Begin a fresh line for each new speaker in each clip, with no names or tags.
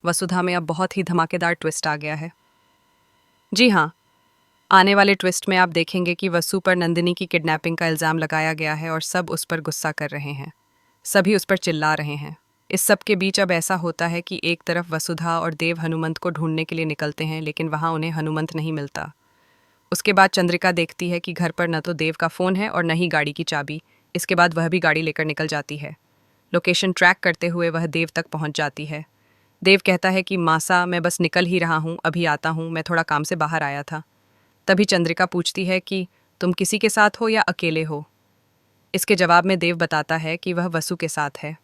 वसुधा में अब बहुत ही धमाकेदार ट्विस्ट आ गया है। जी हाँ, आने वाले ट्विस्ट में आप देखेंगे कि वसु पर नंदिनी की किडनैपिंग का इल्ज़ाम लगाया गया है और सब उस पर गुस्सा कर रहे हैं। सभी उस पर चिल्ला रहे हैं। इस सब के बीच अब ऐसा होता है कि एक तरफ वसुधा और देव हनुमंत को ढूंढने के लिए निकलते हैं, लेकिन वहाँ उन्हें हनुमंत नहीं मिलता। उसके बाद चंद्रिका देखती है कि घर पर न तो देव का फ़ोन है और न ही गाड़ी की चाबी। इसके बाद वह भी गाड़ी लेकर निकल जाती है। लोकेशन ट्रैक करते हुए वह देव तक पहुंच जाती है। देव कहता है कि मासा, मैं बस निकल ही रहा हूँ, अभी आता हूँ, मैं थोड़ा काम से बाहर आया था। तभी चंद्रिका पूछती है कि तुम किसी के साथ हो या अकेले हो। इसके जवाब में देव बताता है कि वह वसु के साथ है।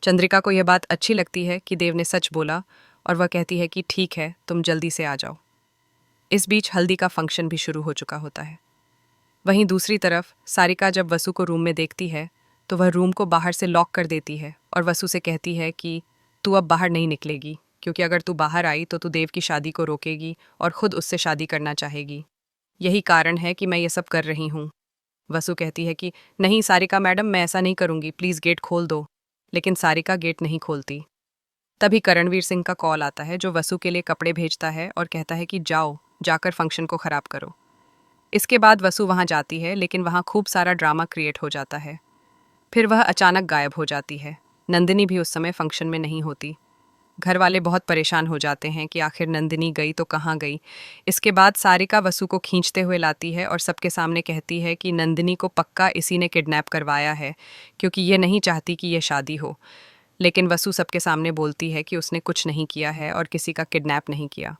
चंद्रिका को यह बात अच्छी लगती है कि देव ने सच बोला और वह कहती है कि ठीक है, तुम जल्दी से आ जाओ। इस बीच हल्दी का फंक्शन भी शुरू हो चुका होता है। वहीं दूसरी तरफ सारिका जब वसु को रूम में देखती है तो वह रूम को बाहर से लॉक कर देती है और वसु से कहती है कि तू अब बाहर नहीं निकलेगी, क्योंकि अगर तू बाहर आई तो तू देव की शादी को रोकेगी और खुद उससे शादी करना चाहेगी। यही कारण है कि मैं ये सब कर रही हूँ। वसु कहती है कि नहीं सारिका मैडम, मैं ऐसा नहीं करूँगी, प्लीज़ गेट खोल दो। लेकिन सारिका गेट नहीं खोलती। तभी करणवीर सिंह का कॉल आता है, जो वसु के लिए कपड़े भेजता है और कहता है कि जाओ, जाकर फंक्शन को ख़राब करो। इसके बाद वसु वहाँ जाती है, लेकिन वहाँ खूब सारा ड्रामा क्रिएट हो जाता है। फिर वह अचानक गायब हो जाती है। नंदिनी भी उस समय फंक्शन में नहीं होती। घर वाले बहुत परेशान हो जाते हैं कि आखिर नंदिनी गई तो कहाँ गई। इसके बाद सारिका वसु को खींचते हुए लाती है और सबके सामने कहती है कि नंदिनी को पक्का इसी ने किडनैप करवाया है, क्योंकि ये नहीं चाहती कि यह शादी हो। लेकिन वसु सबके सामने बोलती है कि उसने कुछ नहीं किया है और किसी का किडनैप नहीं किया।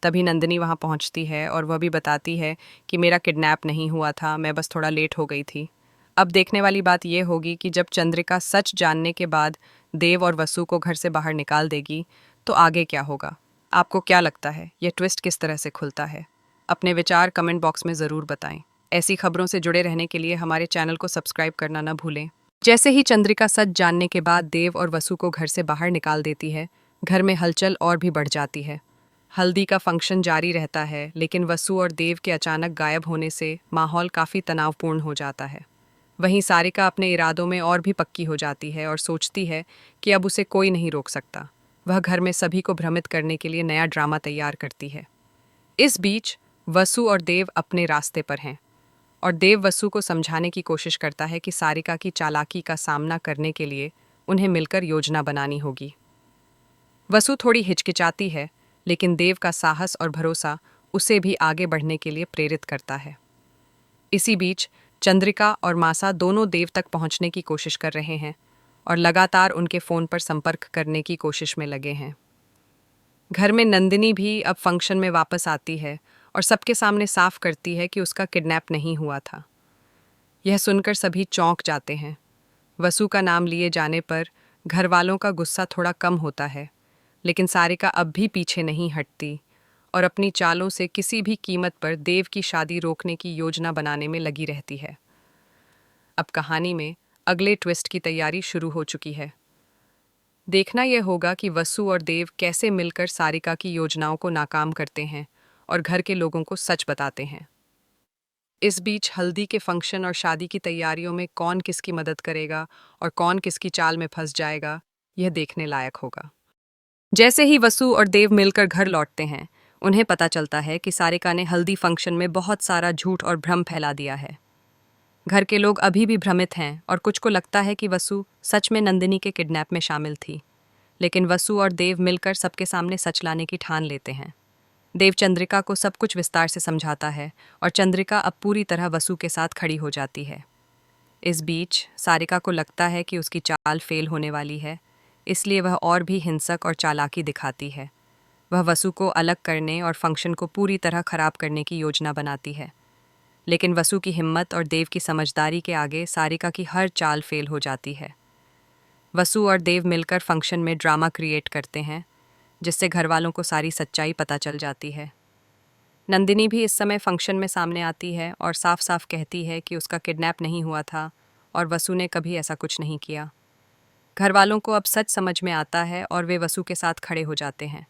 तभी नंदिनी वहाँ पहुँचती है और वह भी बताती है कि मेरा किडनैप नहीं हुआ था, मैं बस थोड़ा लेट हो गई थी। अब देखने वाली बात यह होगी कि जब चंद्रिका सच जानने के बाद देव और वसु को घर से बाहर निकाल देगी तो आगे क्या होगा। आपको क्या लगता है, यह ट्विस्ट किस तरह से खुलता है? अपने विचार कमेंट बॉक्स में ज़रूर बताएं। ऐसी खबरों से जुड़े रहने के लिए हमारे चैनल को सब्सक्राइब करना न भूलें। जैसे ही चंद्रिका सच जानने के बाद देव और वसु को घर से बाहर निकाल देती है, घर में हलचल और भी बढ़ जाती है। हल्दी का फंक्शन जारी रहता है, लेकिन वसु और देव के अचानक गायब होने से माहौल काफ़ी तनावपूर्ण हो जाता है। वहीं सारिका अपने इरादों में और भी पक्की हो जाती है और सोचती है कि अब उसे कोई नहीं रोक सकता। वह घर में सभी को भ्रमित करने के लिए नया ड्रामा तैयार करती है। इस बीच वसु और देव अपने रास्ते पर हैं और देव वसु को समझाने की कोशिश करता है कि सारिका की चालाकी का सामना करने के लिए उन्हें मिलकर योजना बनानी होगी। वसु थोड़ी हिचकिचाती है, लेकिन देव का साहस और भरोसा उसे भी आगे बढ़ने के लिए प्रेरित करता है। इसी बीच चंद्रिका और मासा दोनों देव तक पहुंचने की कोशिश कर रहे हैं और लगातार उनके फ़ोन पर संपर्क करने की कोशिश में लगे हैं। घर में नंदिनी भी अब फंक्शन में वापस आती है और सबके सामने साफ करती है कि उसका किडनैप नहीं हुआ था। यह सुनकर सभी चौंक जाते हैं। वसु का नाम लिए जाने पर घर वालों का गुस्सा थोड़ा कम होता है, लेकिन सारिका अब भी पीछे नहीं हटती और अपनी चालों से किसी भी कीमत पर देव की शादी रोकने की योजना बनाने में लगी रहती है। अब कहानी में अगले ट्विस्ट की तैयारी शुरू हो चुकी है। देखना यह होगा कि वसु और देव कैसे मिलकर सारिका की योजनाओं को नाकाम करते हैं और घर के लोगों को सच बताते हैं। इस बीच हल्दी के फंक्शन और शादी की तैयारियों में कौन किसकी मदद करेगा और कौन किसकी चाल में फंस जाएगा, यह देखने लायक होगा। जैसे ही वसु और देव मिलकर घर लौटते हैं, उन्हें पता चलता है कि सारिका ने हल्दी फंक्शन में बहुत सारा झूठ और भ्रम फैला दिया है। घर के लोग अभी भी भ्रमित हैं और कुछ को लगता है कि वसु सच में नंदिनी के किडनैप में शामिल थी। लेकिन वसु और देव मिलकर सबके सामने सच लाने की ठान लेते हैं। देव चंद्रिका को सब कुछ विस्तार से समझाता है और चंद्रिका अब पूरी तरह वसु के साथ खड़ी हो जाती है। इस बीच सारिका को लगता है कि उसकी चाल फेल होने वाली है, इसलिए वह और भी हिंसक और चालाकी दिखाती है। वह वसु को अलग करने और फंक्शन को पूरी तरह खराब करने की योजना बनाती है। लेकिन वसु की हिम्मत और देव की समझदारी के आगे सारिका की हर चाल फेल हो जाती है। वसु और देव मिलकर फंक्शन में ड्रामा क्रिएट करते हैं, जिससे घर वालों को सारी सच्चाई पता चल जाती है। नंदिनी भी इस समय फंक्शन में सामने आती है और साफ साफ कहती है कि उसका किडनैप नहीं हुआ था और वसु ने कभी ऐसा कुछ नहीं किया। घर वालों को अब सच समझ में आता है और वे वसु के साथ खड़े हो जाते हैं।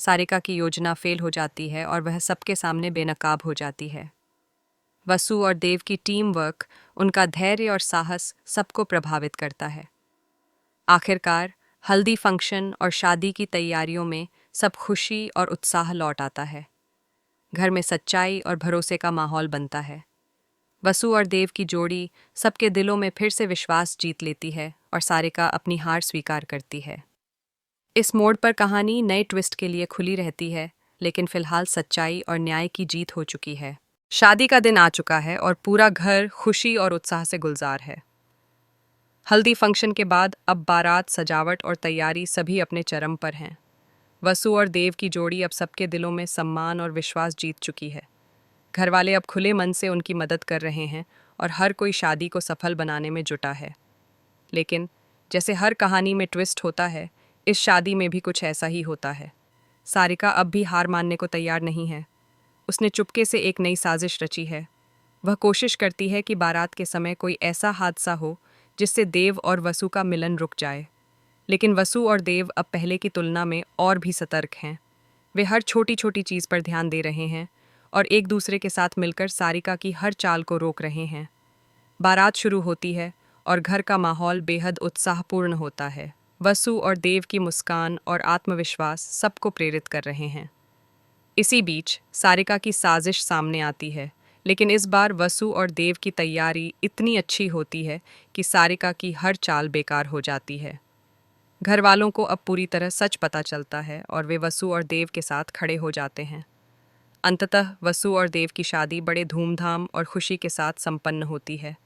सारिका की योजना फेल हो जाती है और वह सबके सामने बेनकाब हो जाती है। वसु और देव की टीम वर्क, उनका धैर्य और साहस सबको प्रभावित करता है। आखिरकार हल्दी फंक्शन और शादी की तैयारियों में सब खुशी और उत्साह लौट आता है। घर में सच्चाई और भरोसे का माहौल बनता है। वसु और देव की जोड़ी सबके दिलों में फिर से विश्वास जीत लेती है और सारिका अपनी हार स्वीकार करती है। इस मोड़ पर कहानी नए ट्विस्ट के लिए खुली रहती है, लेकिन फिलहाल सच्चाई और न्याय की जीत हो चुकी है। शादी का दिन आ चुका है और पूरा घर खुशी और उत्साह से गुलजार है। हल्दी फंक्शन के बाद अब बारात, सजावट और तैयारी सभी अपने चरम पर हैं। वसु और देव की जोड़ी अब सबके दिलों में सम्मान और विश्वास जीत चुकी है। घरवाले अब खुले मन से उनकी मदद कर रहे हैं और हर कोई शादी को सफल बनाने में जुटा है। लेकिन जैसे हर कहानी में ट्विस्ट होता है, इस शादी में भी कुछ ऐसा ही होता है। सारिका अब भी हार मानने को तैयार नहीं है। उसने चुपके से एक नई साजिश रची है। वह कोशिश करती है कि बारात के समय कोई ऐसा हादसा हो जिससे देव और वसु का मिलन रुक जाए। लेकिन वसु और देव अब पहले की तुलना में और भी सतर्क हैं। वे हर छोटी छोटी चीज़ पर ध्यान दे रहे हैं और एक दूसरे के साथ मिलकर सारिका की हर चाल को रोक रहे हैं। बारात शुरू होती है और घर का माहौल बेहद उत्साहपूर्ण होता है। वसु और देव की मुस्कान और आत्मविश्वास सबको प्रेरित कर रहे हैं। इसी बीच सारिका की साजिश सामने आती है, लेकिन इस बार वसु और देव की तैयारी इतनी अच्छी होती है कि सारिका की हर चाल बेकार हो जाती है। घर वालों को अब पूरी तरह सच पता चलता है और वे वसु और देव के साथ खड़े हो जाते हैं। अंततः वसु और देव की शादी बड़े धूमधाम और खुशी के साथ संपन्न होती है।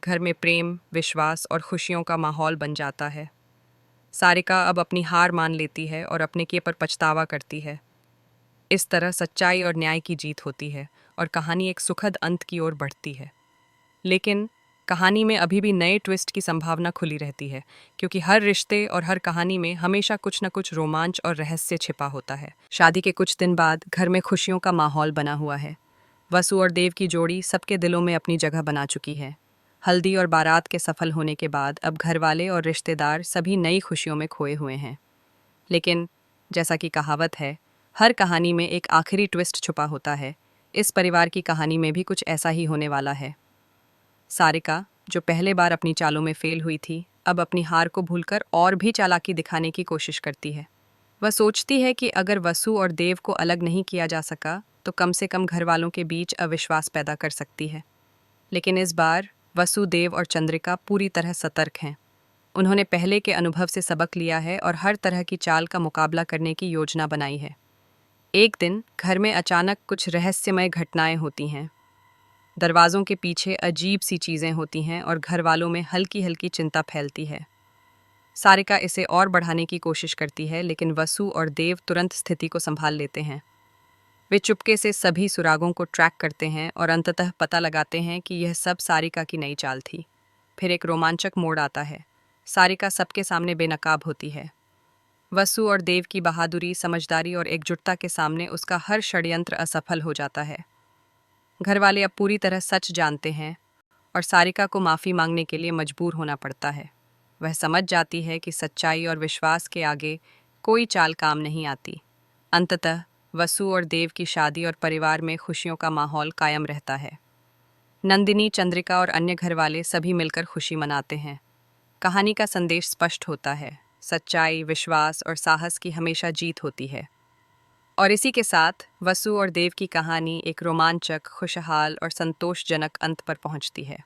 घर में प्रेम, विश्वास और खुशियों का माहौल बन जाता है। सारिका अब अपनी हार मान लेती है और अपने किए पर पछतावा करती है। इस तरह सच्चाई और न्याय की जीत होती है और कहानी एक सुखद अंत की ओर बढ़ती है। लेकिन कहानी में अभी भी नए ट्विस्ट की संभावना खुली रहती है, क्योंकि हर रिश्ते और हर कहानी में हमेशा कुछ न कुछ रोमांच और रहस्य छिपा होता है। शादी के कुछ दिन बाद घर में खुशियों का माहौल बना हुआ है। वसु और देव की जोड़ी सबके दिलों में अपनी जगह बना चुकी है। हल्दी और बारात के सफल होने के बाद अब घरवाले और रिश्तेदार सभी नई खुशियों में खोए हुए हैं। लेकिन जैसा कि कहावत है, हर कहानी में एक आखिरी ट्विस्ट छुपा होता है। इस परिवार की कहानी में भी कुछ ऐसा ही होने वाला है। सारिका, जो पहले बार अपनी चालों में फेल हुई थी, अब अपनी हार को भूलकर और भी चालाकी दिखाने की कोशिश करती है। वह सोचती है कि अगर वसु और देव को अलग नहीं किया जा सका तो कम से कम घर वालों के बीच अविश्वास पैदा कर सकती है। लेकिन इस बार वसु, देव और चंद्रिका पूरी तरह सतर्क हैं। उन्होंने पहले के अनुभव से सबक लिया है और हर तरह की चाल का मुकाबला करने की योजना बनाई है। एक दिन घर में अचानक कुछ रहस्यमय घटनाएं होती हैं। दरवाज़ों के पीछे अजीब सी चीज़ें होती हैं और घर वालों में हल्की हल्की चिंता फैलती है। सारिका इसे और बढ़ाने की कोशिश करती है, लेकिन वसु और देव तुरंत स्थिति को संभाल लेते हैं। वे चुपके से सभी सुरागों को ट्रैक करते हैं और अंततः पता लगाते हैं कि यह सब सारिका की नई चाल थी। फिर एक रोमांचक मोड़ आता है। सारिका सबके सामने बेनकाब होती है। वसु और देव की बहादुरी, समझदारी और एकजुटता के सामने उसका हर षड्यंत्र असफल हो जाता है। घरवाले अब पूरी तरह सच जानते हैं और सारिका को माफ़ी मांगने के लिए मजबूर होना पड़ता है। वह समझ जाती है कि सच्चाई और विश्वास के आगे कोई चाल काम नहीं आती। अंततः वसु और देव की शादी और परिवार में खुशियों का माहौल कायम रहता है। नंदिनी, चंद्रिका और अन्य घरवाले सभी मिलकर खुशी मनाते हैं। कहानी का संदेश स्पष्ट होता है, सच्चाई, विश्वास और साहस की हमेशा जीत होती है। और इसी के साथ वसु और देव की कहानी एक रोमांचक, खुशहाल और संतोषजनक अंत पर पहुंचती है।